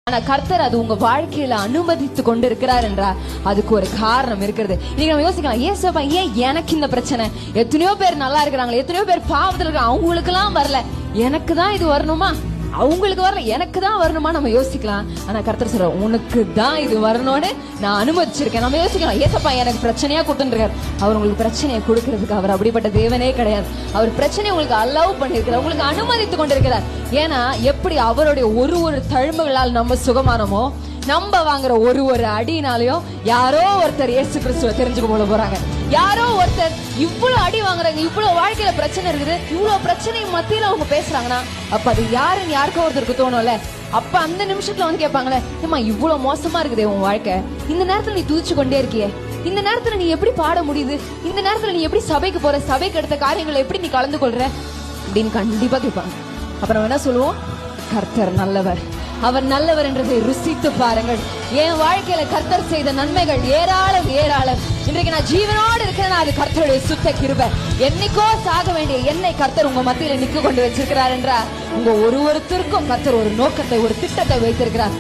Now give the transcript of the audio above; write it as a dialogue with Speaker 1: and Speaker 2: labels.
Speaker 1: ஆனா கர்த்தர் அது உங்க வாழ்க்கையில அனுமதித்து கொண்டு இருக்கிறார் என்றா அதுக்கு ஒரு காரணம் இருக்கிறது. நீங்க நம்ம யோசிக்கலாம், ஏசப்பா ஏன் எனக்கு இந்த பிரச்சனை? எத்தனையோ பேர் நல்லா இருக்கிறாங்களே, எத்தனையோ பேர் பாவத்துல இருக்காங்க, அவங்களுக்கு எல்லாம் வரல, எனக்கு தான் இது வரணுமா? அவங்களுக்கு வரல, எனக்கு தான் வரணுமா? நம்ம யோசிக்கலாம். ஆனா கர்த்தர் சொல்ற, உனக்கு தான் இது வரணும்னு நான் அனுமதிச்சிருக்கேன். நம்ம யோசிக்கலாம், ஏசப்பா எனக்கு பிரச்சனையா கொடுத்துருக்காரு. அவர் உங்களுக்கு பிரச்சனையை கொடுக்கறதுக்கு அவர் அப்படிப்பட்ட தேவனே கிடையாது. அவர் பிரச்சனையை உங்களுக்கு அலோவ் பண்ணிருக்கிறார், உங்களுக்கு அனுமதித்து கொண்டிருக்கிறார். ஏன்னா எப்படி அவருடைய ஒரு தழும்புகளால் நம்ம சுகமானமோ, நம்ம வாங்குற ஒரு அடினாலையும் யாரோ ஒருத்தர் இயேசு கிறிஸ்துவ தெரிஞ்சுக்க போல போறாங்க. யாரோ ஒருத்தர் இவ்வளவு அடி வாங்குறாங்க, இவ்வளவு வாழ்க்கையில பிரச்சனை இருக்குது, இவ்வளவு பிரச்சனை மத்தியில அவங்க பேசுறாங்கன்னா அப்ப அது யாருன்னு யாருக்கோ ஒருத்தருக்கு தோணும்ல. அப்ப அந்த நிமிஷத்துல வந்து கேட்பாங்களே, ஏமா இவ்வளவு மோசமா இருக்குதே உன் வாழ்க்கை, இந்த நேரத்துல நீ துதிச்சு கொண்டே இருக்கியே, இந்த நேரத்துல நீ எப்படி பாட முடியுது, இந்த நேரத்துல நீ எப்படி சபைக்கு போற, சபைக்கு எடுத்த காரியங்களை எப்படி நீ கலந்து கொள்ற அப்படின்னு கண்டிப்பா கேட்பாங்க. அப்புறம் என்ன சொல்லுவோம்? கர்த்தர் நல்லவர், அவர் நல்லவர் என்றதை ருசித்து பாருங்கள். என் வாழ்க்கையில கர்த்தர் செய்த நன்மைகள் ஏராளம் ஏராளம். இன்றைக்கு நான் ஜீவனோடு இருக்கிறேன், அது கர்த்தருடைய சுத்த கிருபை. என்னைக்கோ சாக வேண்டிய என்னை கர்த்தர் உங்க மத்தியில நிக்க கொண்டு வச்சிருக்கிறார் என்றா உங்க ஒருத்தருக்கும் கர்த்தர் ஒரு நோக்கத்தை, ஒரு திட்டத்தை வைத்திருக்கிறார்.